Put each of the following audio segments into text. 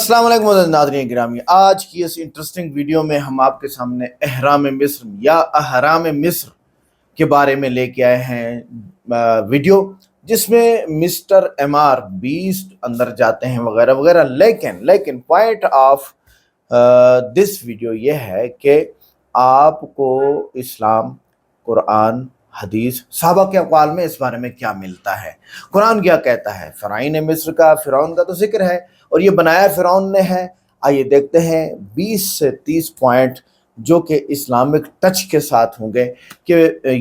अस्सलाम वालेकुम मोअज़्ज़ज़ नाज़रीन गिरामी। आज की इस इंटरेस्टिंग वीडियो में हम आपके सामने अहराम मिस्र या अहराम मिस्र के बारे में लेके आए हैं वीडियो, जिसमें मिस्टर एमआर बीस्ट अंदर जाते हैं वगैरह वगैरह। लेकिन पॉइंट ऑफ दिस वीडियो ये है कि आपको इस्लाम, कुरान, हदीस, सहाबा के अक़वाल में इस बारे में क्या मिलता है, कुरान क्या कहता है। फ़िरौन मिस्र का, फ़िरौन का तो जिक्र है और ये बनाया फ़िरौन ने है। आइए देखते हैं 20 से 30 पॉइंट जो कि इस्लामिक टच के साथ होंगे कि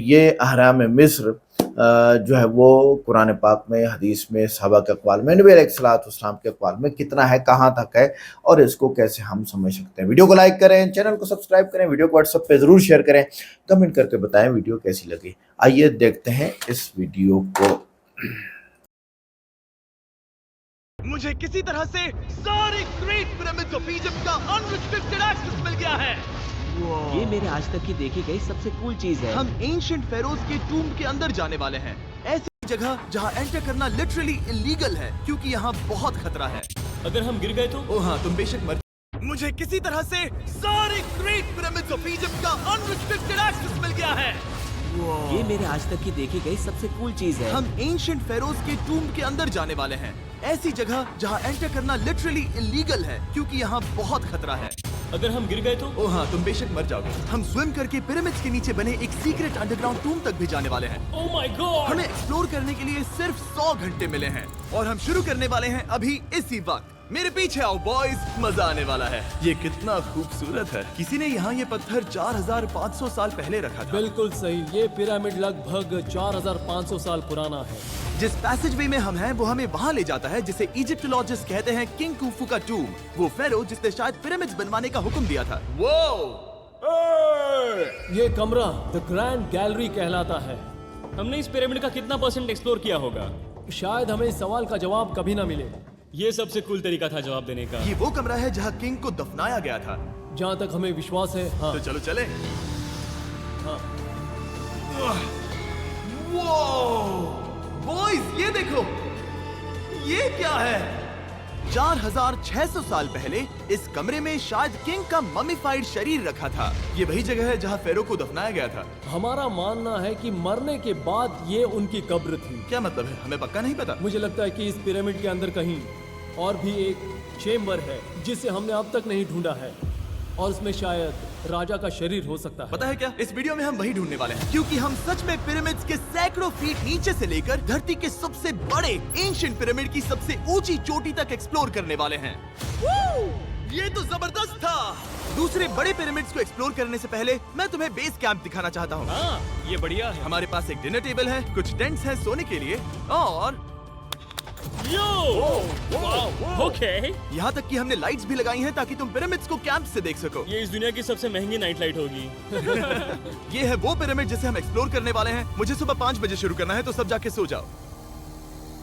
ये अहराम मिस्र जो है वो कुरान पाक में, हदीस में, सहाबा के अक़वाल में, नबी अलैहिस्सलाम के अक़वाल में कितना है, कहाँ तक है और इसको कैसे हम समझ सकते हैं। वीडियो को लाइक करें, चैनल को सब्सक्राइब करें, वीडियो को व्हाट्सएप पे ज़रूर शेयर करें, कमेंट करके बताएं वीडियो कैसी लगी। आइए देखते हैं इस वीडियो को। मुझे किसी तरह से सारे ग्रेट पिरामिड्स ऑफ इजिप्ट का अनरिस्ट्रिक्टेड एक्सेस मिल गया है। ये मेरे आज तक की देखी गई सबसे कूल चीज है। हम एंशिएंट फेरोज के टूम के अंदर जाने वाले हैं, ऐसी जगह जहां एंटर करना लिटरली इलीगल है क्योंकि यहाँ बहुत खतरा है। अगर हम गिर गए तो? ओ हाँ, तुम बेशक मर। मुझे किसी तरह से सारे ग्रेट पिरामिड्स ऑफ इजिप्ट का अनरिस्ट्रिक्टेड एक्सेस मिल गया है। ये मेरे आज तक की देखी गई सबसे कूल चीज है। हम एंशिएंट फेरोज के टूम के अंदर जाने वाले हैं, ऐसी जगह जहां एंटर करना लिटरली इलीगल है क्योंकि यहाँ बहुत खतरा है। अगर हम गिर गए तो? ओ हाँ, तुम बेशक मर जाओगे। हम स्विम करके पिरामिड्स के नीचे बने एक सीक्रेट अंडरग्राउंड टूम तक भी जाने वाले हैं। Oh my God! हमें एक्सप्लोर करने के लिए सिर्फ 100 घंटे मिले हैं और हम शुरू करने वाले हैं अभी इसी वक्त। मेरे पीछे आओ बॉयज, मजा आने वाला है। ये कितना खूबसूरत है। किसी ने यहाँ ये पत्थर 4500 साल पहले रखा था। बिल्कुल सही, ये पिरामिड लगभग 4500 साल पुराना है। जिस पैसेजवे में हम हैं वो हमें वहाँ ले जाता है जिसे इजिप्टोलॉजिस्ट कहते हैं किंग कुफू का टूम, वो फेरो जिसने शायद पिरामिड्स बनवाने का हुक्म दिया था। ये कमरा द ग्रैंड गैलरी कहलाता है। हमने इस पिरामिड का कितना % एक्सप्लोर किया होगा? शायद हमें इस सवाल का जवाब कभी ना मिले। ये सबसे कूल तरीका था जवाब देने का। ये वो कमरा है जहाँ किंग को दफनाया गया था, जहाँ तक हमें विश्वास है। हाँ। तो चलो चले। हाँ। बॉयज ये देखो, ये क्या है? 4600 साल पहले इस कमरे में शायद किंग का ममीफाइड शरीर रखा था। ये वही जगह है जहाँ फेरो को दफनाया गया था। हमारा मानना है कि मरने के बाद ये उनकी कब्र थी। क्या मतलब है? हमें पक्का नहीं पता। मुझे लगता है कि इस पिरामिड के अंदर कहीं और भी एक चेम्बर है जिसे हमने अब तक नहीं ढूंढा है और उसमें शायद राजा का शरीर हो सकता है। पता है क्या, इस वीडियो में हम वही ढूंढने वाले हैं क्योंकि हम सच में पिरामिड्स के सैकड़ों फीट नीचे से लेकर धरती के सबसे बड़े एंशिएंट पिरामिड की सबसे ऊंची चोटी तक एक्सप्लोर करने वाले हैं। ये तो जबरदस्त था। दूसरे बड़े पिरामिड्स को एक्सप्लोर करने से पहले मैं तुम्हें बेस कैंप दिखाना चाहता हूँ। हाँ, ये बढ़िया है। हमारे पास एक डिनर टेबल है, कुछ टेंट्स हैं सोने के लिए और ओके। यहाँ तक कि हमने लाइट्स भी लगाई हैं ताकि तुम पिरामिड्स को कैंप से देख सको। ये इस दुनिया की सबसे महंगी नाइट लाइट होगी। ये है वो पिरामिड जिसे हम एक्सप्लोर करने वाले हैं। मुझे सुबह 5 बजे शुरू करना है, तो सब जाके सो जाओ।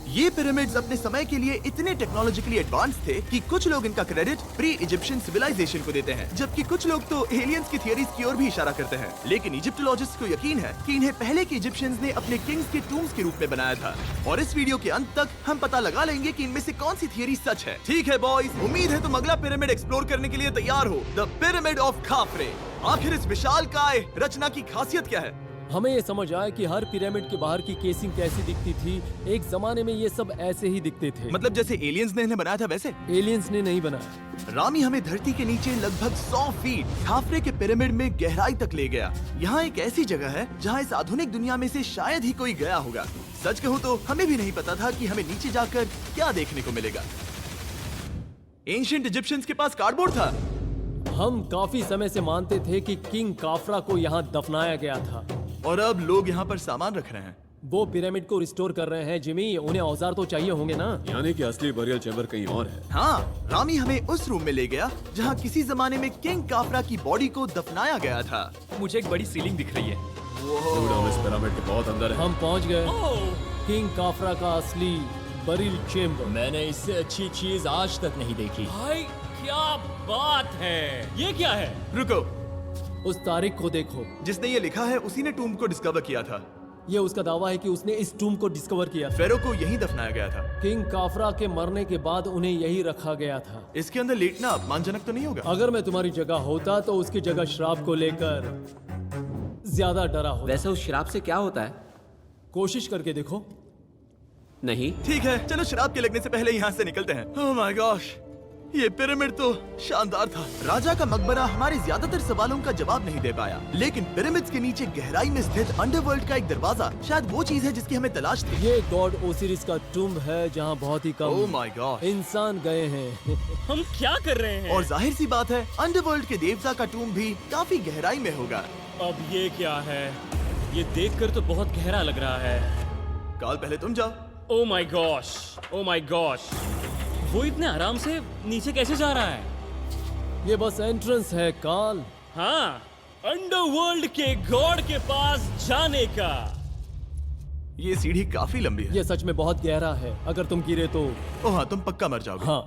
ये पिरामिड्स अपने समय के लिए इतने टेक्नोलॉजिकली एडवांस थे कि कुछ लोग इनका क्रेडिट प्री इजिप्शियन सिविलाइजेशन को देते हैं, जबकि कुछ लोग तो एलियंस की थियरीज की ओर भी इशारा करते हैं। लेकिन इजिप्टोलॉजिस्ट को यकीन है कि इन्हें पहले के इजिप्शियंस ने अपने किंग्स के टूम्स के रूप में बनाया था और इस वीडियो के अंत तक हम पता लगा लेंगे कि इनमें से कौन सी थियरी सच है। ठीक है बॉयज, उम्मीद है तुम अगला पिरामिड एक्सप्लोर करने के लिए तैयार हो, द पिरामिड ऑफ खाफरे। आखिर इस विशालकाय रचना की खासियत क्या है? हमें ये समझ आया कि हर पिरामिड के बाहर की केसिंग कैसी दिखती थी। एक जमाने में ये सब ऐसे ही दिखते थे। मतलब जैसे एलियंस ने इन्हें बनाया था वैसे? एलियंस ने नहीं बनाया। रामी हमें धरती के नीचे लगभग 100 फीट खाफरे के पिरामिड में गहराई तक ले गया। यहाँ एक ऐसी जगह है जहाँ इस आधुनिक दुनिया में से शायद ही कोई गया होगा। सच कहूँ तो हमें भी नहीं पता था कि हमें नीचे जाकर क्या देखने को मिलेगा। एंशिएंट इजिप्शियंस के पास कार्डबोर्ड था। हम काफी समय से मानते थे कि किंग काफरा को यहाँ दफनाया गया था और अब लोग यहाँ पर सामान रख रहे हैं। वो पिरामिड को रिस्टोर कर रहे हैं। जिमी, उन्हें औजार तो चाहिए होंगे ना? यानी कि असली बरियल चैम्बर कहीं और है। हाँ, रामी हमें उस रूम में ले गया जहाँ किसी जमाने में किंग काफरा की बॉडी को दफनाया गया था। मुझे एक बड़ी सीलिंग दिख रही है। दुड, हम इस पिरामिड के बहुत अंदर है। हम पहुँच गए किंग काफरा का असली बरियल चेम्बर। मैंने इससे अच्छी चीज आज तक नहीं देखी। भाई क्या बात है! ये क्या है? रुको, उस तारीख को देखो। जिसने ये लिखा है उसी ने टूम को डिस्कवर किया था। ये उसका दावा है कि उसने इस टूम को डिस्कवर किया था। फेरो को यहीं दफनाया गया था। किंग काफरा के मरने के बाद उन्हें यही रखा गया था। इसके अंदर लेटना अपमानजनक तो नहीं होगा? अगर मैं तुम्हारी जगह होता तो उसकी जगह शराब को लेकर ज्यादा डरा होता। वैसे उस शराब से क्या होता है? कोशिश करके देखो। नहीं। ठीक है, चलो शराब के लगने से पहले यहाँ से निकलते हैं। ओह माय गॉश, ये पिरामिड तो शानदार था। राजा का मकबरा हमारे ज्यादातर सवालों का जवाब नहीं दे पाया, लेकिन पिरामिड्स के नीचे गहराई में स्थित अंडरवर्ल्ड का एक दरवाजा शायद वो चीज है जिसकी हमें तलाश थी। ये गॉड ओसिरिस का टूम्ब है जहाँ बहुत ही ओह कम माय गॉड, इंसान गए हैं। हम क्या कर रहे हैं? और जाहिर सी बात है अंडरवर्ल्ड के देवता का टूम्ब भी काफी गहराई में होगा। अब ये क्या है? ये देखकर तो बहुत गहरा लग रहा है। काल पहले तुम जाओ। Oh my gosh, oh my gosh, वो इतने आराम से नीचे कैसे जा रहा है? ये बस एंट्रेंस है काल। हाँ, अंडरवर्ल्ड के गॉड के पास जाने का। ये सीढ़ी काफी लंबी है। ये सच में बहुत गहरा है, अगर तुम गिरे तो। ओह हाँ, तुम पक्का मर जाओगे। हाँ,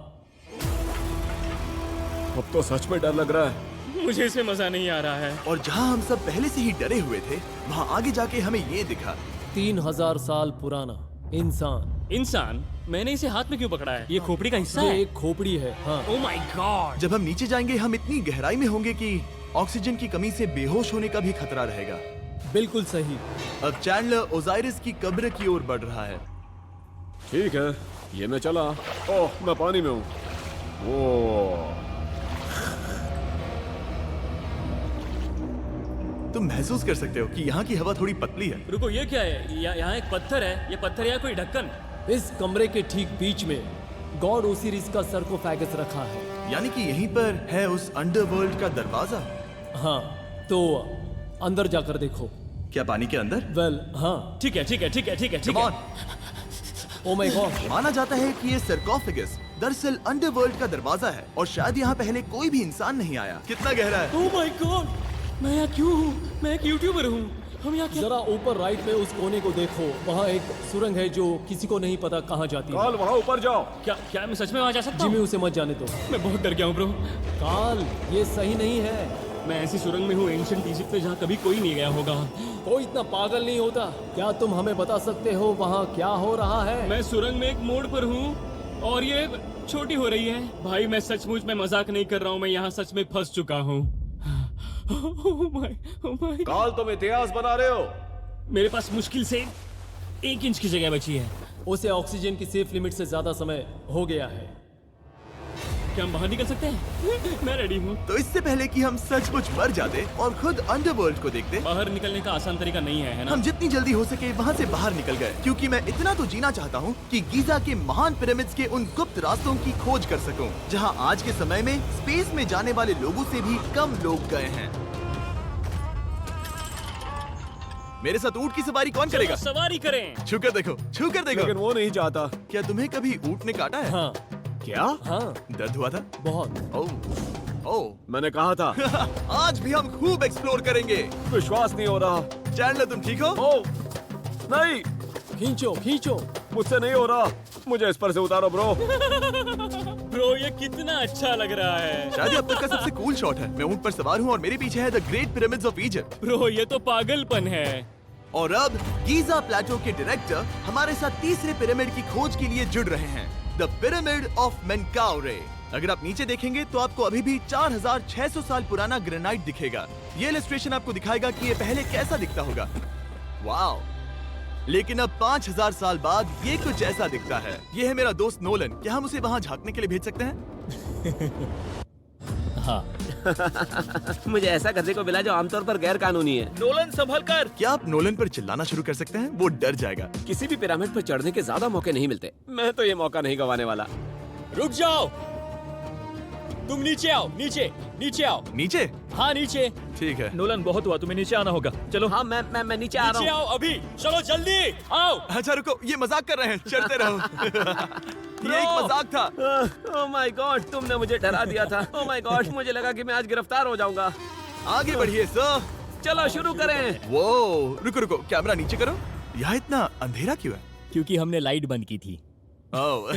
अब तो सच में डर लग रहा है। मुझे इसमें मजा नहीं आ रहा है। और जहाँ हम सब पहले से ही डरे हुए थे, वहाँ आगे जाके हमें ये दिखा। 3000 साल पुराना इंसान। इंसान? मैंने इसे हाथ में क्यों पकड़ा है? ये खोपड़ी का हिस्सा ये है? एक खोपड़ी है। हाँ, ओ माय गॉड। जब हम नीचे जाएंगे हम इतनी गहराई में होंगे कि ऑक्सीजन की कमी से बेहोश होने का भी खतरा रहेगा। बिल्कुल सही। अब चैंडलर ओजाइरिस की कब्र की ओर बढ़ रहा है। ठीक है, ये मैं चला। ओह, मैं पानी में हूँ। ओह, तुम महसूस कर सकते हो कि यहाँ की हवा थोड़ी पतली है। रुको, ये क्या है? यहाँ एक पत्थर है। ये पत्थर या कोई ढक्कन? इस कमरे के ठीक बीच में गॉड ओसिरिस का सरकोफेगस रखा है। यानी कि यहीं पर है उस अंडरवर्ल्ड का दरवाजा। हाँ, तो अंदर जाकर देखो। क्या पानी के अंदर? वेल, हाँ। ठीक है, ठीक है, ठीक है, ठीक है, ठीक Come है। on। ओ माय गॉड, माना जाता है कि ये सरकोफेगस दरअसल अंडरवर्ल्ड का दरवाजा है और शायद यहाँ पहले कोई भी इंसान नहीं आया। कितना गहरा है? ओ माय गॉड, मैं यहाँ क्यों हूँ? मैं एक यूट्यूबर हूँ। हम यहाँ क्या? जरा ऊपर राइट में उस कोने को देखो। वहाँ एक सुरंग है जो किसी को नहीं पता कहाँ जाती है। काल वहाँ ऊपर जाओ। क्या मैं सच में वहाँ जा सकता जिमी, हूँ? उसे मत जाने दो। मैं बहुत डर गया हूँ ब्रो। काल, ये सही नहीं है। मैं ऐसी सुरंग में हूँ एंशिएंट इजिप्ट पे जहाँ कभी कोई नहीं गया होगा। कोई इतना पागल नहीं होता। क्या तुम हमें बता सकते हो वहाँ क्या हो रहा है? मैं सुरंग में एक मोड़ पर हूँ और ये छोटी हो रही है। भाई मैं सचमुच में मजाक नहीं कर रहा हूँ, मैं यहाँ सच में फंस चुका हूँ। Oh my। काल, तुम इतिहास बना रहे हो। मेरे पास मुश्किल से 1 इंच की जगह बची है। उसे ऑक्सीजन की सेफ लिमिट से ज्यादा समय हो गया है। क्या हम बाहर निकल सकते हैं? मैं रेडी हूँ। तो इससे पहले कि हम सचमुच मर जाते और खुद अंडरवर्ल्ड को देखते, बाहर निकलने का आसान तरीका नहीं है ना? हम जितनी जल्दी हो सके वहाँ से बाहर निकल गए, क्योंकि मैं इतना तो जीना चाहता हूँ कि गीजा के महान पिरामिड्स के उन गुप्त रास्तों की खोज कर सकूं, जहाँ आज के समय में स्पेस में जाने वाले लोगों से भी कम लोग गए हैं। मेरे साथ ऊंट की सवारी कौन करेगा? चलो सवारी करें। छूकर देखो, छूकर देखो। लेकिन वो नहीं चाहता। क्या तुम्हें कभी ऊंट ने काटा है? हाँ, क्या? हाँ, दर्द हुआ था? बहुत। ओह, ओह। मैंने कहा था। आज भी हम खूब एक्सप्लोर करेंगे। विश्वास नहीं हो रहा। चैंडलर, तुम ठीक हो? ओह, नहीं, खींचो, खींचो। मुझसे नहीं हो रहा। मुझे इस पर से उतारो ब्रो। ब्रो ये कितना अच्छा लग रहा है। शायद ये अब तक का सबसे कूल शॉट है। मैं ऊंट पर सवार हूँ और मेरे पीछे है the great pyramids of Egypt. Bro ये तो पागलपन है। और अब गीजा प्लेटो के डायरेक्टर हमारे साथ तीसरे पिरामिड की खोज के लिए जुड़ रहे हैं, द पिरामिड ऑफ मेनकाउरे। अगर आप नीचे देखेंगे तो आपको अभी भी 4600 साल पुराना ग्रेनाइट दिखेगा। ये इलस्ट्रेशन आपको दिखाएगा कि ये पहले कैसा दिखता होगा। वाओ! लेकिन अब 5000 साल बाद ये कुछ ऐसा दिखता है। ये है मेरा दोस्त नोलन। क्या हम उसे वहाँ झांकने के लिए भेज सकते हैं? हाँ, मुझे ऐसा करने को मिला जो आमतौर पर गैर कानूनी है। नोलन संभल कर। क्या आप नोलन पर चिल्लाना शुरू कर सकते हैं? वो डर जाएगा। किसी भी पिरामिड पर चढ़ने के ज्यादा मौके नहीं मिलते। मैं तो ये मौका नहीं गंवाने वाला। रुक जाओ, तुम नीचे आओ। नीचे नीचे आओ। नीचे? हाँ नीचे। ठीक है। नोलन बहुत हुआ, तुम्हें नीचे आना होगा। चलो। हाँ, मैं नीचे आ रहा नीचे हूँ। आओ अभी। चलो जल्दी आओ। अच्छा रुको, ये मजाक कर रहे हैं। चढ़ते रहो। ये एक मजाक था। ओह माय गॉड, तुमने मुझे डरा दिया था। ओह माय गॉड, मुझे लगा कि मैं आज गिरफ्तार हो जाऊंगा। आगे बढ़िए सर। चलो शुरू करें। वो रुको रुको, कैमरा नीचे करो। यहाँ इतना अंधेरा क्यों है? क्योंकि हमने लाइट बंद की थी। ओह,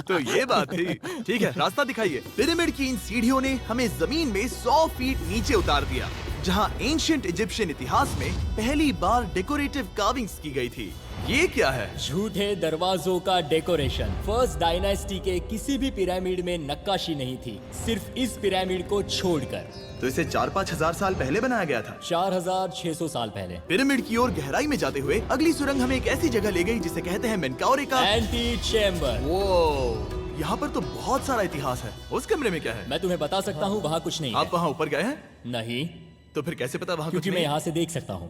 तो ये बात थी। ठीक है, रास्ता दिखाइए। पिरामिड की इन सीढ़ियों ने हमें जमीन में 100 फीट नीचे उतार दिया। जहां एंशिएंट इजिप्शियन इतिहास में पहली बार डेकोरेटिव कार्विंग्स की गई थी। ये क्या है? झूठे दरवाजों का डेकोरेशन। फर्स्ट डायनेस्टी के किसी भी पिरामिड में नक्काशी नहीं थी, सिर्फ इस पिरामिड को छोड़कर। तो इसे 4-5 हजार साल पहले बनाया गया था। 4600 साल पहले। पिरामिड की ओर गहराई में जाते हुए अगली सुरंग हमें एक ऐसी जगह ले गई जिसे कहते हैं मेनकाउरे का एंटी चैम्बर। वो यहाँ पर तो बहुत सारा इतिहास है। उस कमरे में क्या है? मैं तुम्हें बता सकता हूँ, वहाँ कुछ नहीं आप है। वहाँ ऊपर गए हैं? नहीं, तो फिर कैसे पता वहाँ कुछ क्योंकि मैं नहीं? यहाँ से देख सकता हूँ।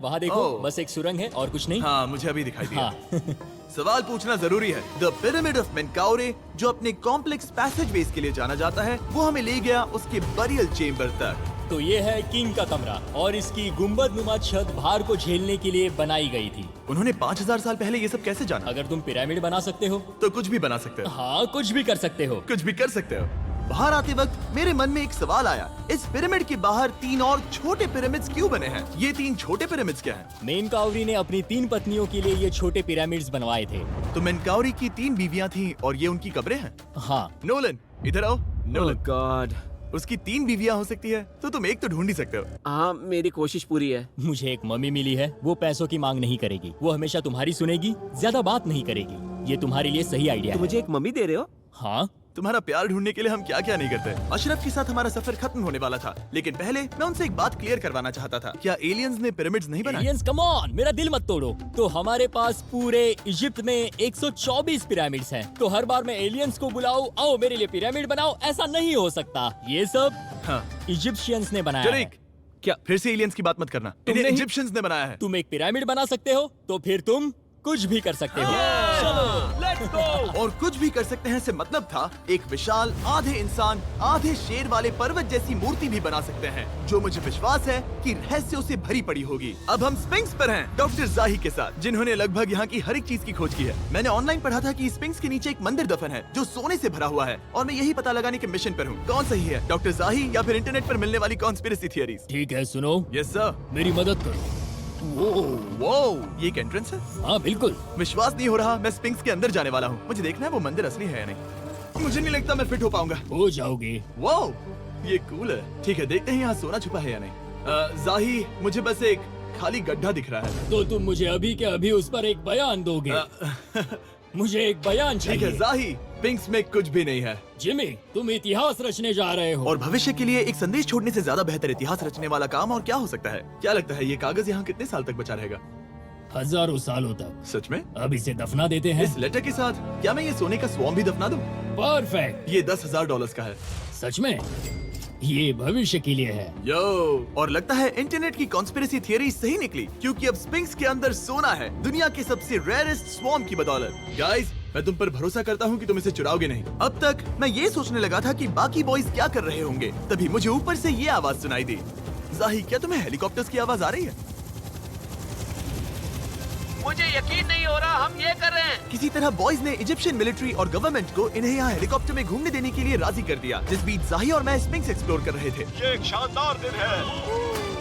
वहाँ देखो, ओह। बस एक सुरंग है और कुछ नहीं। हाँ, मुझे अभी दिखाई दिया। हाँ। सवाल पूछना जरूरी है। द पिरामिड ऑफ मेनकाउरे, जो अपने कॉम्प्लेक्स पैसेजवेज के लिए जाना जाता है, वो हमें ले गया उसके बरियल चेम्बर तक। तो ये है किंग का कमरा और इसकी गुंबद नुमा छत भार को झेलने के लिए बनाई गई थी। उन्होंने 5000 साल पहले ये सब कैसे जाना? अगर तुम पिरामिड बना सकते हो तो कुछ भी बना सकते हो। हाँ, कुछ भी कर सकते हो। कुछ भी कर सकते हो। बाहर आते वक्त मेरे मन में एक सवाल आया, इस पिरामिड के बाहर 3 और छोटे पिरामिड्स क्यों बने हैं? ये 3 छोटे पिरामिड्स क्या हैं? मेनकाउरी ने अपनी 3 पत्नियों के लिए ये छोटे पिरामिड्स बनवाए थे। तो मेनकाउरी की 3 बीवियां थीं और ये उनकी कब्रें हैं। हाँ। नोलन, इधर आओ। Nolan, God. उसकी 3 बीवियां हो सकती है, तो तुम एक तो ढूंढ ही सकते हो। हाँ, मेरी कोशिश पूरी है। मुझे एक मम्मी मिली है, वो पैसों की मांग नहीं करेगी, वो हमेशा तुम्हारी सुनेगी, ज्यादा बात नहीं करेगी। ये तुम्हारे लिए सही आइडिया तो है। मुझे एक मम्मी दे रहे हो? हाँ, तुम्हारा प्यार ढूंढने के लिए हम क्या क्या नहीं करते। अशरफ के साथ हमारा सफर खत्म होने वाला था, लेकिन पहले मैं उनसे एक बात क्लियर करवाना चाहता था। क्या एलियंस ने पिरामिड्स नहीं बनाए? एलियंस, कम ऑन, मेरा दिल मत तोड़ो। तो हमारे पास पूरे इजिप्ट में 124 पिरामिड्स हैं। तो हर बार मैं एलियंस को बुलाऊं, आओ मेरे लिए पिरामिड बनाओ, ऐसा नहीं हो सकता। ये सब हाँ, इजिप्शियंस ने बनाया है। जरीक, क्या फिर से एलियंस की बात मत करना। इन्हें नहीं- इजिप्शियंस ने बनाया है। तुम एक पिरामिड बना सकते हो, तो फिर तुम कुछ भी कर सकते हो। Let's go. और कुछ भी कर सकते हैं से मतलब था एक विशाल आधे इंसान आधे शेर वाले पर्वत जैसी मूर्ति भी बना सकते हैं, जो मुझे विश्वास है कि रहस्यों से भरी पड़ी होगी। अब हम स्पिंक्स पर हैं, डॉक्टर जाही के साथ, जिन्होंने लगभग यहाँ की हर एक चीज की खोज की है। मैंने ऑनलाइन पढ़ा था कि स्पिंक्स के नीचे एक मंदिर दफन है जो सोने से भरा हुआ है, और मैं यही पता लगाने के मिशन पर हूँ। कौन सही है, डॉक्टर जाही या फिर इंटरनेट पर मिलने वाली कॉन्स्पिरेसी थियरीज? ठीक है, सुनो, यस सर। मेरी मदद करो। वो ये एक एंट्रेंस है? हाँ बिल्कुल। विश्वास नहीं हो रहा, मैं स्पिंक्स के अंदर जाने वाला हूँ। मुझे देखना है वो मंदिर असली है या नहीं। मुझे नहीं लगता मैं फिट हो पाऊंगा। हो जाओगे। वो ये कूल है। ठीक है, देखते हैं यहाँ सोना छुपा है या नहीं। जाही, मुझे बस एक खाली गड्ढा दिख रहा है। तो तुम मुझे अभी के अभी उस पर एक बयान दोगे? मुझे एक बयान ठीक है चाहिए। जाही, पिंक्स में कुछ भी नहीं है। जिमी, तुम इतिहास रचने जा रहे हो। और भविष्य के लिए एक संदेश छोड़ने से ज्यादा बेहतर इतिहास रचने वाला काम और क्या हो सकता है? क्या लगता है ये कागज यहाँ कितने साल तक बचा रहेगा? हजारों सालों तक। सच में? अब इसे दफना देते हैं। इस लेटर के साथ क्या मैं ये सोने का स्वॉर्म भी दफना दूं? परफेक्ट। ये $10,000 का है। सच में? ये भविष्य के लिए है। यो, और लगता है इंटरनेट की कॉन्स्पिरेसी थियरी सही निकली, क्योंकि अब स्पिंक्स के अंदर सोना है, दुनिया के सबसे रेयरेस्ट स्वॉर्म की बदौलत। गाइस, मैं तुम पर भरोसा करता हूँ कि तुम इसे चुराओगे नहीं। अब तक मैं ये सोचने लगा था कि बाकी बॉयज क्या कर रहे होंगे, तभी मुझे ऊपर से ये आवाज सुनाई दी। जाही, क्या तुम्हें हेलीकॉप्टर्स की आवाज आ रही है? मुझे यकीन नहीं हो रहा हम ये कर रहे हैं। किसी तरह बॉयज ने इजिप्शियन मिलिट्री और गवर्नमेंट को इन्हें यहाँ हेलीकॉप्टर में घूमने देने के लिए राजी कर दिया, जिस बीच जाही और मैं स्पिंक्स एक्सप्लोर कर रहे थे। ये एक शानदार दिन है।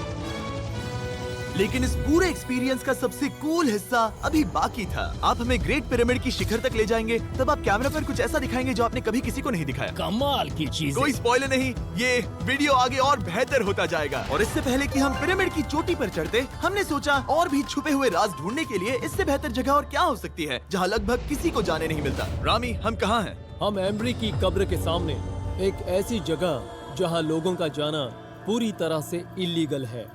लेकिन इस पूरे एक्सपीरियंस का सबसे कूल हिस्सा अभी बाकी था। आप हमें ग्रेट पिरामिड की शिखर तक ले जाएंगे, तब आप कैमरा पर कुछ ऐसा दिखाएंगे जो आपने कभी किसी को नहीं दिखाया। कमाल की चीज। कोई स्पॉइलर नहीं, ये वीडियो आगे और बेहतर होता जाएगा। और इससे पहले कि हम पिरामिड की चोटी पर चढ़ते, हमने सोचा और भी छुपे हुए राज ढूंढने के लिए इससे बेहतर जगह और क्या हो सकती है, जहाँ लगभग किसी को जाने नहीं मिलता। रामी, हम कहाँ हैं? हम एम्ब्री की कब्र के सामने, एक ऐसी जगह जहां लोगों का जाना पूरी तरह से इलीगल है।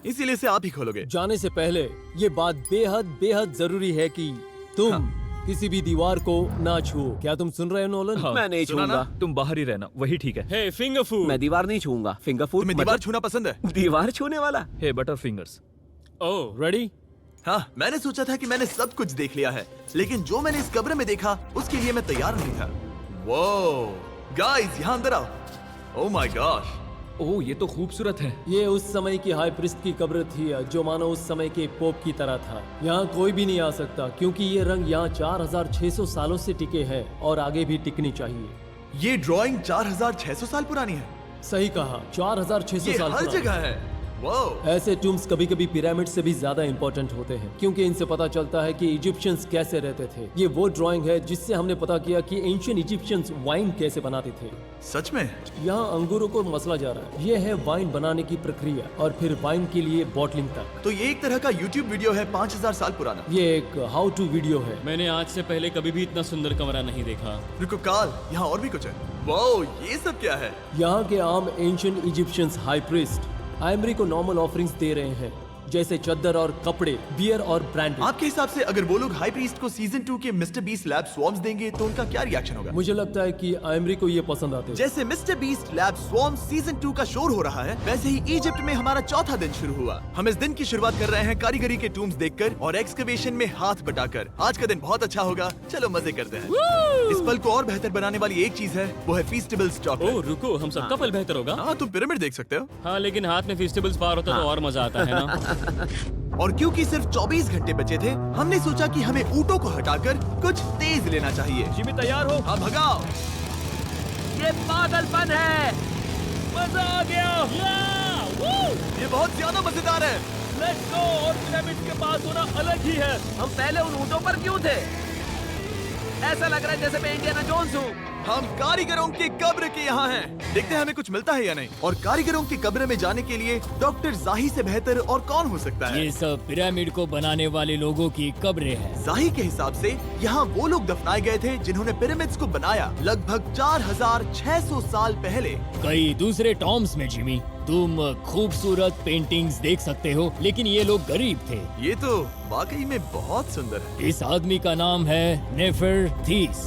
इसीलिए इसे आप ही खोलोगे। जाने से पहले ये बात बेहद बेहद जरूरी है कि तुम किसी भी दीवार को ना छुओ। क्या तुम सुन रहे हो नोलन? मैं नहीं सुना ना? छूऊंगा। तुम बाहर ही रहना, वही ठीक है। हे फिंगर फूड। मैं दीवार नहीं छूऊंगा। फिंगर फूड तुम्हें दीवार छूना पसंद है? दीवार छूने वाला? हे बटर फिंगर्स। ओह, रेडी? हाँ, मैंने सोचा था कि मैंने सब कुछ देख लिया है, लेकिन जो मैंने इस कब्र में देखा उसके लिए मैं तैयार नहीं था। वो गाइस, यहाँ अंदर आओ। ओह माय गॉश, ओह, ये तो खूबसूरत है। ये उस समय की हाई प्रिस्ट की कब्र थी, जो मानो उस समय के पोप की तरह था। यहाँ कोई भी नहीं आ सकता, क्योंकि ये रंग यहाँ 4600 सालों से टिके हैं और आगे भी टिकनी चाहिए। ये ड्राइंग 4600 साल पुरानी है। सही कहा, 4600 ये साल हर पुरानी। जगह है। वाह, ऐसे टूम्स कभी कभी पिरामिड से भी ज्यादा इंपॉर्टेंट होते हैं क्योंकि इनसे पता चलता है कि इजिप्शियंस कैसे रहते थे। ये वो ड्राइंग है जिससे हमने पता किया कि एंशियंट इजिप्शियंस वाइन कैसे बनाते थे। सच में? यहाँ अंगूरों को मसला जा रहा है। ये है वाइन बनाने की प्रक्रिया और फिर वाइन के लिए बॉटलिंग तक। तो ये एक तरह का YouTube वीडियो है 5000 साल पुराना। ये एक हाउ टू वीडियो है। मैंने आज से पहले कभी भी इतना सुंदर कमरा नहीं देखा। रुको काल, यहाँ और भी कुछ है। वाओ, ये सब क्या है? यहाँ के आम एंशियंट इजिप्शियंस हाई प्रीस्ट आइमरी को नॉर्मल ऑफरिंग्स दे रहे हैं, जैसे चद्दर और कपड़े, बियर और ब्रांड। आपके हिसाब से अगर वो लोग हाई प्रीस्ट को सीजन 2 के मिस्टर बीस्ट लैब स्वॉर्म्स देंगे तो उनका क्या रिएक्शन होगा? मुझे लगता है कि आइमरी को ये पसंद आते हैं। जैसे मिस्टर बीस्ट लैब स्वॉर्म्स सीजन 2 का शोर हो रहा है, वैसे ही इजिप्ट में हमारा चौथा दिन शुरू हुआ। हम इस दिन की शुरुआत कर रहे हैं कारीगरी के टूम्स देखकर और एक्सकवेशन में हाथ बटाकर। आज का दिन बहुत अच्छा होगा, चलो मजे करते हैं। इस पल को और बेहतर बनाने वाली एक चीज है, वो है फीस्टेबल्स ओह चॉकलेट। रुको, हम सबका पल बेहतर होगा। हाँ, तुम पिरामिड देख सकते हो। हाँ, लेकिन हाथ में फेस्टिवल्स पार होता तो और मजा आता है ना। और क्योंकि सिर्फ 24 घंटे बचे थे, हमने सोचा कि हमें ऊँटों को हटाकर कुछ तेज लेना चाहिए। जिमी तैयार हो? हाँ, भगाओ। ये पागलपन है। मजा आ गया। ये बहुत ज्यादा मजेदार है। Let's go. और पिरामिड के पास होना अलग ही है। हम पहले उन ऊँटों पर क्यों थे? ऐसा लग रहा है जैसे मैं इंडियाना जोन्स हूँ। हम कारीगरों के कब्र के यहाँ हैं। देखते हैं हमें कुछ मिलता है या नहीं। और कारीगरों की कब्र में जाने के लिए डॉक्टर जाही से बेहतर और कौन हो सकता है? ये सब पिरामिड को बनाने वाले लोगों की कब्रें हैं। जाही के हिसाब से यहाँ वो लोग दफनाए गए थे जिन्होंने पिरामिड्स को बनाया लगभग 4600 साल पहले। कई दूसरे टॉम्स में जिमी तुम खूबसूरत पेंटिंग्स देख सकते हो, लेकिन ये लोग गरीब थे। ये तो वाकई में बहुत सुंदर है। इस आदमी का नाम है नेफरथीस।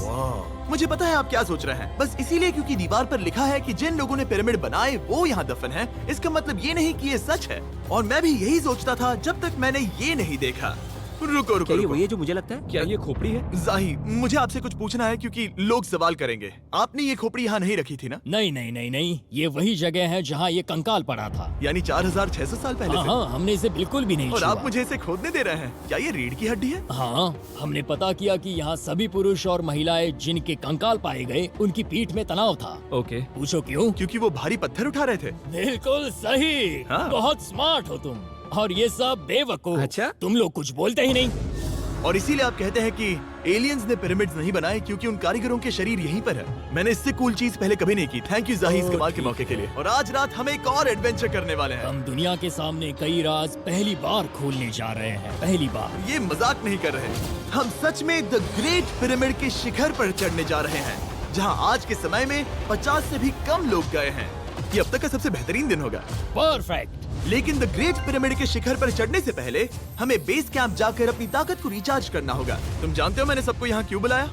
मुझे पता है आप क्या सोच रहे हैं, बस इसीलिए क्योंकि दीवार पर लिखा है कि जिन लोगों ने पिरामिड बनाए वो यहाँ दफन है, इसका मतलब ये नहीं कि ये सच है। और मैं भी यही सोचता था जब तक मैंने ये नहीं देखा। रुको रुको क्या ये रुको। वही है जो मुझे लगता है? क्या ये खोपड़ी है? जाही, मुझे आपसे कुछ पूछना है क्योंकि लोग सवाल करेंगे। आपने ये खोपड़ी यहाँ नहीं रखी थी ना? नहीं नहीं नहीं नहीं, ये वही जगह है जहाँ ये कंकाल पड़ा था। यानी 4600 साल पहले हाँ से? हाँ, हमने इसे बिल्कुल भी नहीं और छुआ। आप मुझे इसे खोदने दे रहे हैं? क्या ये रीढ़ की हड्डी है? हाँ, हमने पता किया कि यहाँ सभी पुरुष और महिलाएं जिनके कंकाल पाए गए उनकी पीठ में तनाव था। ओके। पूछो क्यों? क्योंकि वो भारी पत्थर उठा रहे थे। बिल्कुल सही। हाँ। बहुत स्मार्ट हो तुम। और ये सब बेवकूफ। अच्छा? तुम लोग कुछ बोलते ही नहीं। और इसीलिए आप कहते हैं कि एलियंस ने पिरामिड्स नहीं बनाए क्योंकि उन कारीगरों के शरीर यहीं पर है। मैंने इससे कूल चीज पहले कभी नहीं की। थैंक यू जाही इस कमाल के मौके के लिए। और आज रात हम एक और एडवेंचर करने वाले हैं। हम दुनिया के सामने कई राज पहली बार खोलने जा रहे हैं। पहली बार। ये मजाक नहीं कर रहे। हम सच में द ग्रेट पिरामिड के शिखर पर चढ़ने जा रहे हैं, जहां आज के समय में 50 से भी कम लोग गए हैं। ये अब तक का सबसे बेहतरीन दिन होगा। परफेक्ट। लेकिन द ग्रेट पिरामिड के शिखर पर चढ़ने से पहले हमें बेस कैंप जाकर अपनी ताकत को रिचार्ज करना होगा। तुम जानते हो मैंने सबको यहाँ क्यों बुलाया?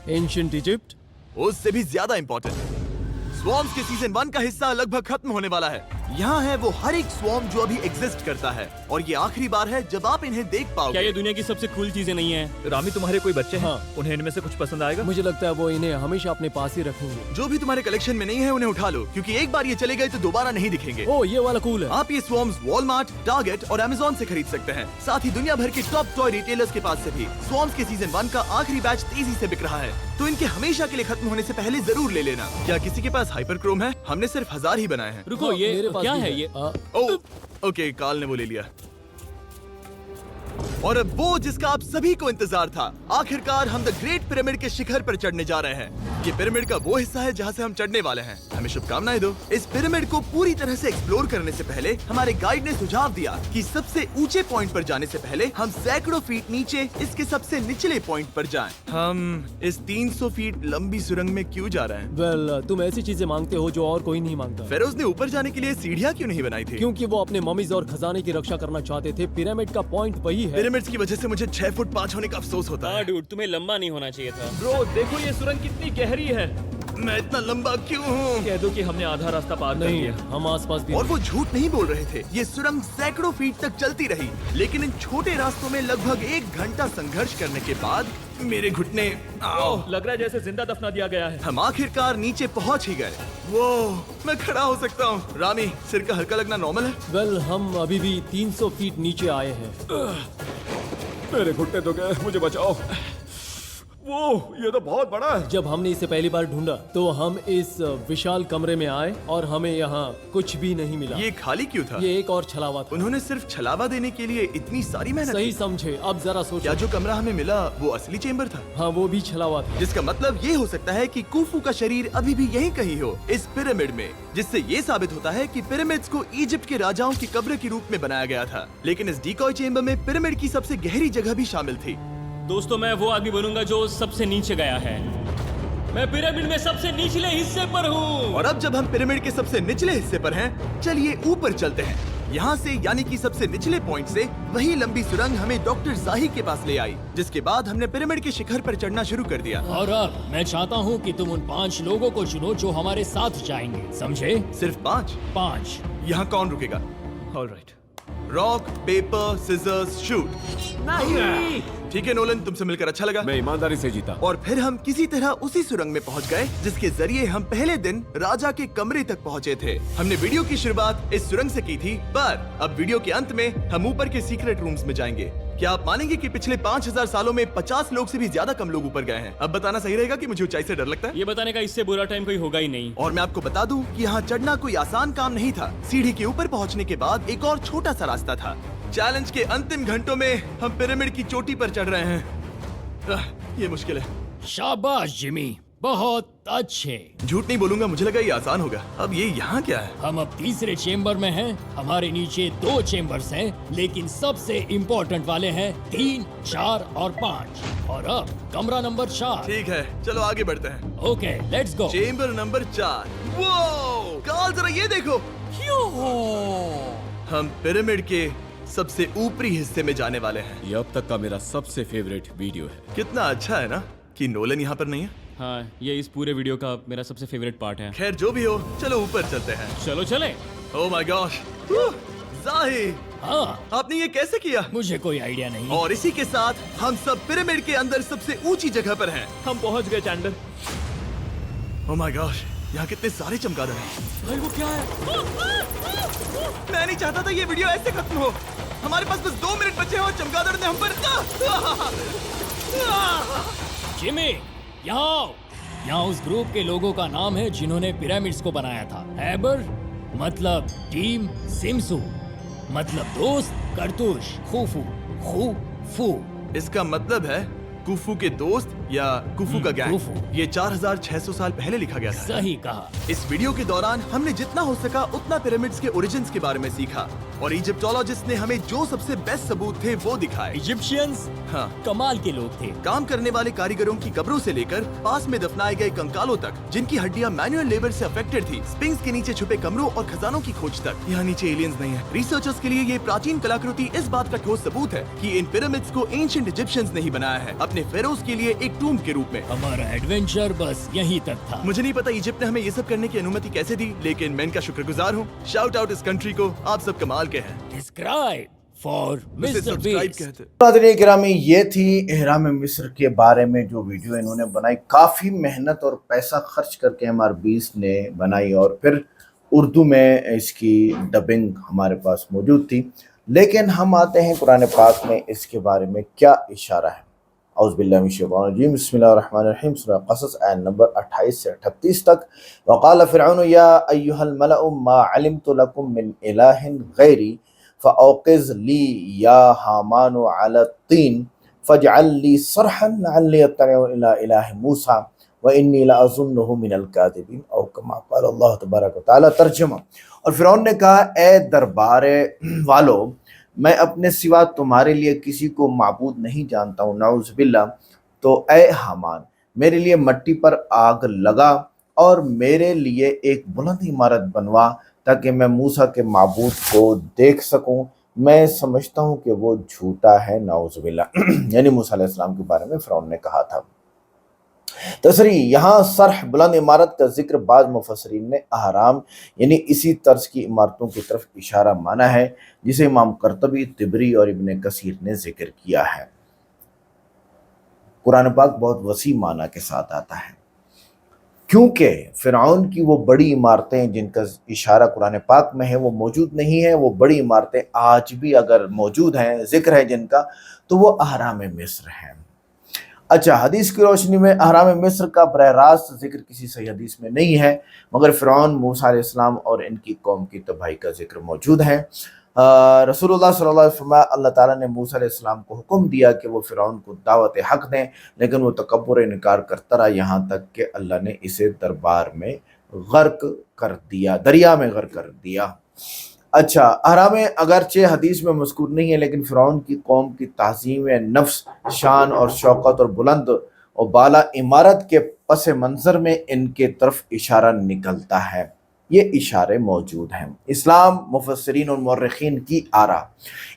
Ancient Egypt. उससे भी ज्यादा इंपॉर्टेंट, स्वॉर्म्स के सीजन 1 का हिस्सा लगभग खत्म होने वाला है। यहाँ है वो हर एक स्वॉर्म जो अभी एग्जिस्ट करता है, और ये आखिरी बार है जब आप इन्हें देख क्या पाओगे। ये दुनिया की सबसे कूल चीजें नहीं है? रामी, तुम्हारे कोई बच्चे हैं? हाँ। उन्हें इनमें से कुछ पसंद आएगा? मुझे लगता है वो इन्हें हमेशा अपने पास ही रखेंगे। जो भी तुम्हारे कलेक्शन में नहीं है उन्हें उठा लो, क्योंकि एक बार ये चले गए तो दोबारा नहीं दिखेंगे। ओ, ये वाला कूल है। आप ये स्वॉर्म्स वॉलमार्ट, टारगेट और अमेज़न से खरीद सकते हैं। साथ ही दुनिया भर के टॉप टॉय रिटेलर्स के पास से भी। स्वॉर्म्स के सीजन 1 का आखिरी बैच तेजी से बिक रहा है, तो इनके हमेशा के लिए खत्म होने से पहले जरूर ले लेना। क्या किसी के पास हाइपर क्रोम है? हमने सिर्फ 1000 ही बनाए हैं। रुको, हाँ, ये मेरे पास क्या भी है ये? ओके, काल ने वो ले लिया। और अब वो जिसका आप सभी को इंतजार था, आखिरकार हम द ग्रेट पिरामिड के शिखर पर चढ़ने जा रहे हैं। ये पिरामिड का वो हिस्सा है जहाँ से हम चढ़ने वाले हैं। हमें शुभकामनाएं दो। इस पिरामिड को पूरी तरह से एक्सप्लोर करने से पहले हमारे गाइड ने सुझाव दिया कि सबसे ऊंचे पॉइंट पर जाने से पहले हम सैकड़ों फीट नीचे इसके सबसे निचले पॉइंट पर जाएं। हम इस 300 फीट लंबी सुरंग में क्यों जा रहे हैं? वेल, तुम ऐसी चीजें मांगते हो जो और कोई नहीं मांगता। फेरोज ने ऊपर जाने के लिए सीढ़ियाँ क्यों नहीं बनाई थी? क्योंकि वो अपने ममीज और खजाने की रक्षा करना चाहते थे। पिरामिड का पॉइंट वही है। पिरामिड्स की वजह से मुझे 6 फुट 5 होने का अफसोस होता हाँ है। डूड, तुम्हें लंबा नहीं होना चाहिए था। ब्रो, देखो ये सुरंग कितनी गहरी है। मैं इतना लंबा क्यों हूँ? कह दो कि हमने आधा रास्ता पार कर नहीं, लिया। हम आसपास भी और वो झूठ नहीं बोल रहे थे। ये सुरंग सैकड़ों फीट तक चलती रही, लेकिन इन छोटे रास्तों में लगभग 1 घंटा संघर्ष करने के बाद मेरे घुटने ओह, लग रहा है जैसे जिंदा दफना दिया गया है। हम आखिरकार नीचे पहुंच ही गए। वो मैं खड़ा हो सकता हूँ। रामी, सिर का हल्का लगना नॉर्मल है? वेल, हम अभी भी 300 फीट नीचे आए हैं। मेरे घुटने तो गए, मुझे बचाओ। वो ये तो बहुत बड़ा है। जब हमने इसे पहली बार ढूंढा तो हम इस विशाल कमरे में आए और हमें यहाँ कुछ भी नहीं मिला। ये खाली क्यों था? ये एक और छलावा था। उन्होंने सिर्फ छलावा देने के लिए इतनी सारी मेहनत सही की। समझे। अब जरा क्या सोचो। जो कमरा हमें मिला वो असली चेम्बर था? हाँ, वो भी छलावा था। जिसका मतलब ये हो सकता है कि कुफू का शरीर अभी भी यहीं कहीं हो, इस पिरामिड में, जिससे ये साबित होता है कि पिरामिड्स को इजिप्ट के राजाओं की कब्र के रूप में बनाया गया था। लेकिन इस डिकॉय चेम्बर में पिरामिड की सबसे गहरी जगह भी शामिल थी। दोस्तों, मैं वो आदमी बनूंगा जो सबसे नीचे गया है। मैं पिरामिड में सबसे निचले हिस्से पर हूँ। और अब जब हम पिरामिड के सबसे निचले हिस्से पर हैं, चलिए ऊपर चलते हैं। यहाँ से यानी कि सबसे निचले पॉइंट से वही लंबी सुरंग हमें डॉक्टर जाही के पास ले आई, जिसके बाद हमने पिरामिड के शिखर पर चढ़ना शुरू कर दिया। और अब मैं चाहता हूँ कि तुम उन 5 लोगों को चुनो जो हमारे साथ जाएंगे, समझे? सिर्फ 5? 5। यहाँ कौन रुकेगा? Alright. Rock paper scissors shoot. नहीं। ठीक है नोलन, तुमसे मिलकर अच्छा लगा। मैं ईमानदारी से जीता। और फिर हम किसी तरह उसी सुरंग में पहुंच गए जिसके जरिए हम पहले दिन राजा के कमरे तक पहुंचे थे। हमने वीडियो की शुरुआत इस सुरंग से की थी, पर अब वीडियो के अंत में हम ऊपर के सीक्रेट रूम्स में जाएंगे। क्या आप मानेंगे कि पिछले 5000 सालों में 50 लोग से भी ज्यादा कम लोग ऊपर गए हैं? अब बताना सही रहेगा कि मुझे ऊंचाई से डर लगता है। ये बताने का इससे बुरा टाइम कोई होगा ही नहीं। और मैं आपको बता दूं कि यहाँ चढ़ना कोई आसान काम नहीं था। सीढ़ी के ऊपर पहुँचने के बाद एक और छोटा सा रास्ता था। चैलेंज के अंतिम घंटों में हम पिरामिड की चोटी पर चढ़ रहे हैं। ये मुश्किल है। शाबाश जिमी, बहुत अच्छे। झूठ नहीं बोलूंगा, मुझे लगा ये आसान होगा। अब ये यहाँ क्या है? हम अब तीसरे चेम्बर में हैं। हमारे नीचे 2 चेम्बर्स हैं, लेकिन सबसे इम्पोर्टेंट वाले हैं 3, 4 और 5। और अब कमरा नंबर 4। ठीक है, चलो आगे बढ़ते हैं। Okay, let's go. Chamber number 4। वो काल, जरा ये देखो। हम पिरामिड के सबसे ऊपरी हिस्से में जाने वाले हैं। ये अब तक का मेरा सबसे फेवरेट वीडियो है। कितना अच्छा है ना कि नोलन यहाँ पर नहीं है। हाँ, ये इस पूरे वीडियो का मेरा सबसे फेवरेट पार्ट है। खैर जो भी हो, चलो ऊपर चलते हैं। चलो चले। ओह माय गॉश, जाहिर, हाँ, आपने ये कैसे किया? मुझे कोई आइडिया नहीं। और इसी के साथ हम सब पिरामिड के अंदर सबसे ऊंची जगह पर हैं। हम पहुंच गए चैंडलर। ओह माय गॉश, यहाँ कितने सारे चमगादड़ हैं। भाई वो क्या है? मैं नहीं चाहता था ये वीडियो ऐसे खत्म हो। हमारे पास बस 2 मिनट बचे हैं और चमगादड़ ने हम पर जिमी, यहाँ उस ग्रुप के लोगों का नाम है जिन्होंने पिरामिड्स को बनाया था। एबर मतलब टीम, सिमसू मतलब दोस्त, करतुश, खूफू, खूफू। इसका मतलब है कुफू के दोस्त या कुफू का गैंग। कुफू। ये 4600 साल पहले लिखा गया था। सही कहा। इस वीडियो के दौरान हमने जितना हो सका उतना पिरामिड्स के ओरिजिन्स के बारे में सीखा और इजिप्टोलॉजिस्ट ने हमें जो सबसे बेस्ट सबूत थे वो दिखाए। इजिप्शियंस हाँ, कमाल के लोग थे। काम करने वाले कारीगरों की कब्रों से लेकर पास में दफनाए गए कंकालों तक, जिनकी हड्डियां मैनुअल लेबर से अफेक्टेड थी, स्पिंक्स के नीचे छुपे कमरों और खजानों की खोज तक। यहाँ नीचे एलियंस नहीं है। रिसर्चर्स के लिए ये प्राचीन कलाकृति इस बात का ठोस सबूत है कि इन पिरामिड्स को एंशिएंट इजिप्शियंस ने ही बनाया है, अपने फेरोज के लिए एक टूम्ब के रूप में। हमारा एडवेंचर बस यहीं तक था। मुझे नहीं पता इजिप्ट ने हमें ये सब करने की अनुमति कैसे दी, लेकिन मैं इनका शुक्रगुजार हूँ। शाउट आउट इस कंट्री को, आप सब कमाल के हैं। डिस्क्राइब फॉर उसे मिस्टर सब्सक्राइब बीस्ट। कहते हैं। नाज़रीन गिरामी, ये थी एहराम मिस्र के बारे में जो वीडियो इन्होंने बनाई। काफ़ी मेहनत और पैसा खर्च करके हमारे बीस ने बनाई और फिर उर्दू में इसकी डबिंग हमारे पास मौजूद थी। लेकिन हम आते हैं कुरान पाक में इसके बारे में क्या इशारा है। औज़ुबिल्लाहिमिनश्शैतानिर्रजीम, बिस्मिल्लाहिर्रहमानिर्रहीम, सूरह क़सस आयत नंबर 28 से 38 तक। वक़ाल फ़िरऔन या अय्युहल मलअ मा अलिमतु लकुम मिन इलाहिन गैरी फ़अौक़िज़ ली या हामानु अला तीन फ़जअल ली सरहन लअल्ली अत्तलिउ इला इलाहि मूसा व इन्नी लअज़ुन्नुहु मिनल काज़िबीन औ कमा क़ाल अल्लाह तबारक व तआला। तर्जुमा। और फ़िरऔन ने कहा, ए दरबार वालों, मैं अपने सिवा तुम्हारे लिए किसी को माबूद नहीं जानता हूँ, नाउज़ बिल्लाह। तो ए हामान, मेरे लिए मट्टी पर आग लगा और मेरे लिए एक बुलंद इमारत बनवा ताकि मैं मूसा के माबूद को देख सकूं। मैं समझता हूं कि वो झूठा है, नाउज़ बिल्लाह। यानी मूसा अलैहिस्सलाम के बारे में फ़िरऔन ने कहा था। तसरी, यहाँ सरह बुलंद इमारत का जिक्र बाज़ मुफस्सिरीन ने अहराम यानी इसी तर्ज की इमारतों की तरफ इशारा माना है, जिसे इमाम कर्तबी, तिबरी और इब्न कसीर ने जिक्र किया है। कुरान पाक बहुत वसी माना के साथ आता है, क्योंकि फ़िरऔन की वो बड़ी इमारतें जिनका इशारा कुरान पाक में है वो मौजूद नहीं है। वो बड़ी इमारतें आज भी अगर मौजूद हैं, जिक्र है जिनका, तो वो अहराम मिस्र हैं। अच्छा, हदीस की रोशनी में अहराम मिस्र का बरह रास्त जिक्र किसी सही हदीस में नहीं है, मगर फ़िरौन, मूसा अलैहिस्सलाम और इनकी कौम की तबाही का जिक्र मौजूद है। रसूलुल्लाह सल्लल्लाहु अलैहि वसल्लम, अल्लाह ताला ने मूसा अलैहिस्सलाम को हुक्म दिया कि वो फ़िरौन को दावत हक़ दें, लेकिन वो तकब्बुर इनकार करता रहा, यहाँ तक कि अल्लाह ने इसे दरबार में गर्क कर दिया, दरिया में गर्क कर दिया। अच्छा, अहराम अगरचे हदीस में मज़कूर नहीं है, लेकिन फ़िरौन की कौम की तहज़ीम नफ्स, शान और शौकत और बुलंद और बाला इमारत के पस मंज़र में इनके तरफ इशारा निकलता है। ये इशारे मौजूद हैं। इस्लाम, मुफस्सिरीन और मुअर्रिखीन की आरा।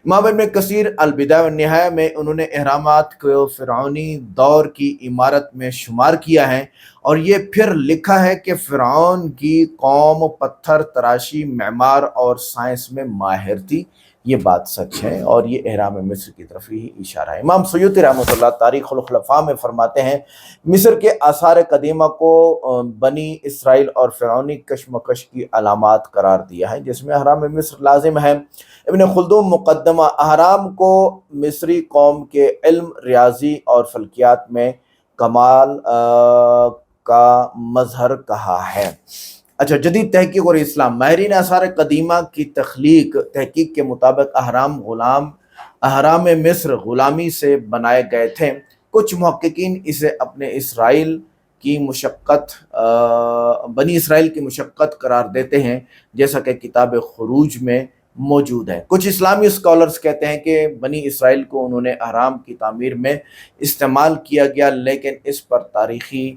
इमाम इब्न कसीर अल-बिदाया व निहाया में उन्होंने एहरामात को फ़िरौनी दौर की इमारत में शुमार किया है, और ये फिर लिखा है कि फ़िरौन की कौम पत्थर तराशी, मेमार और साइंस में माहिर थी। ये बात सच है, और ये एहराम मिस्र की तरफ ही इशारा है। इमाम सुयूती रहमतुल्लाह तारीख़ुल खुलफ़ा में फरमाते हैं, मिस्र के आसार कदीमा को बनी इसराइल और फ़िरौनी कशमकश की अलामात करार दिया है, जिसमें अहराम मिस्र लाजिम है। इब्न खुल्दूम मुक़द्दमा अहराम को मिस्री कौम के इल्म, रियाजी और फल्कियात में कमाल का मजहर कहा है। अच्छा, जदीद तहकीक और इस्लाम। माहिरीन आसार कदीमा की तहकीक के मुताबिक अहराम मिस्र ग़ुलामी से बनाए गए थे। कुछ मुहक्किकीन इसे अपने बनी इसराइल की मुशक्क़त करार देते हैं, जैसा कि किताब खुरूज में मौजूद है। कुछ इस्लामी स्कॉलर्स कहते हैं कि बनी इसराइल को उन्होंने अहराम की तामीर में इस्तेमाल किया गया, लेकिन इस पर तारीख़ी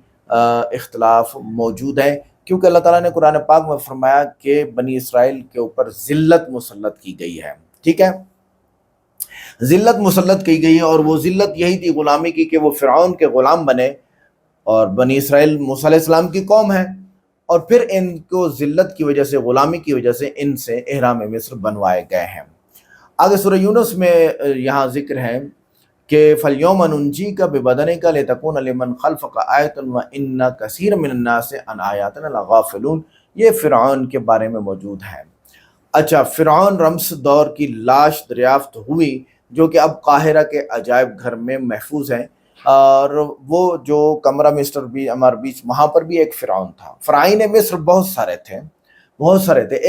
इख्तलाफ मौजूद है, क्योंकि अल्लाह ताला ने कुरान पाक में फरमाया कि बनी इसराइल के ऊपर ज़िल्लत मुसल्लत की गई है। ठीक है, ज़िल्लत मुसल्लत की गई है, और वो ज़िल्लत यही थी ग़ुलामी की, कि वो फ़िरौन के ग़ुलाम बने, और बनी इसराइल मूसा अलैहिस्सलाम की कौम है, और फिर इनको ज़िल्लत की वजह से, ग़ुलामी की वजह से इनसे एहराम मिस्र बनवाए गए हैं। आगे सूरह यूनुस में यहाँ जिक्र है कि फ़लयौम नुंज्जीका बिबदनिका लितकूना लिमन खल्फ़का आयतन व इन्ना कसीरन मिनन्नासि अन आयातिना लगाफ़िलून। ये फ़िरऔन के बारे में मौजूद है। अच्छा, फ़िरऔन रम्स दौर की लाश दरियाफ्त हुई, जो कि अब काहिरा के अजायब घर में महफूज है, और वो जो कमरा मिस्टर भी हमारे बीच, वहाँ पर भी एक फ़िरऔन था। फ़राईन मिस्र बहुत सारे थे।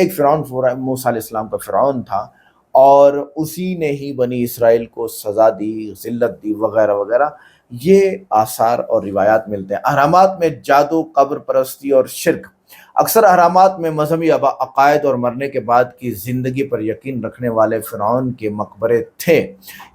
एक फ़िरऔन मूसा अलैहिस्सलाम का फ़िरऔन था, और उसी ने ही बनी इसराइल को सज़ा दी, ज़िल्लत दी, वगैरह वगैरह। ये आसार और रिवायात मिलते हैं। अहरामात में जादू, कब्र परस्ती और शिर्क। अक्सर अहरामात में मजहबी अकायद और मरने के बाद की ज़िंदगी पर यकीन रखने वाले फ़िरऔन के मकबरे थे।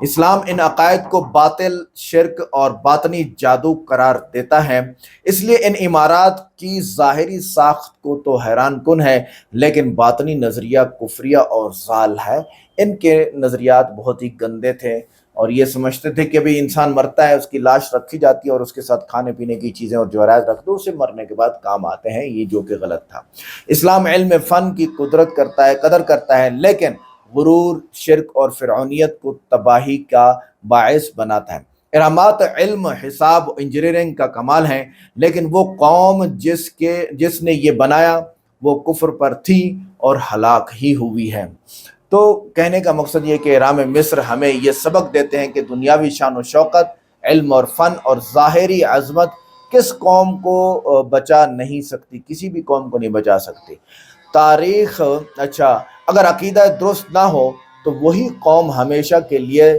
इस्लाम इन अकायद को बातिल, शिर्क और बातनी जादू करार देता है, इसलिए इन इमारात की ज़ाहिरी साख्त को तो हैरान कुन है, लेकिन बातनी नज़रिया कुफ्रिया और ज़ाल है। इनके नज़रियात बहुत ही गंदे थे, और ये समझते थे कि भाई इंसान मरता है, उसकी लाश रखी जाती है, और उसके साथ खाने पीने की चीज़ें और जवाहरात रख दो, उसे मरने के बाद काम आते हैं, ये जो कि गलत था। इस्लाम इल्म फ़न की कदर करता है, लेकिन गुरूर, शिर्क और फ़िरऔनियत को तबाही का बाइस बनाता है। इरामात इल्म, हिसाब, इंजीनियरिंग का कमाल है, लेकिन वो कौम जिसने ये बनाया वो कुफ्र पर थी और हलाक ही हुई है। तो कहने का मकसद ये कि एहराम मिस्र हमें ये सबक देते हैं कि दुनियावी शान और शौकत, इल्म और फ़न और ज़ाहिरी अज़मत किस कौम को बचा नहीं सकती, किसी भी कौम को नहीं बचा सकती। तारीख़, अच्छा, अगर अकीदा दुरुस्त ना हो तो वही कौम हमेशा के लिए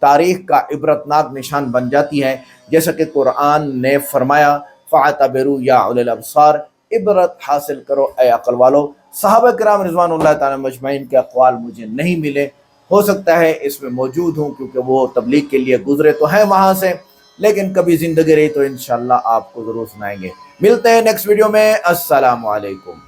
तारीख़ का इबरतनाक निशान बन जाती है, जैसा कि कुरान ने फरमाया, फ़अतबिरू या उलिल अब्सार, इबरत हासिल करो ए अक़ल वालो। सहाबा किराम रिज़वानुल्लाह ताला मजमईन के अक़वाल मुझे नहीं मिले, हो सकता है इसमें मौजूद हूँ, क्योंकि वो तबलीग के लिए गुजरे तो हैं वहाँ से, लेकिन कभी ज़िंदगी रही तो इंशाअल्लाह आपको ज़रूर सुनाएंगे। मिलते हैं नेक्स्ट वीडियो में। अस्सलामु अलैकुम।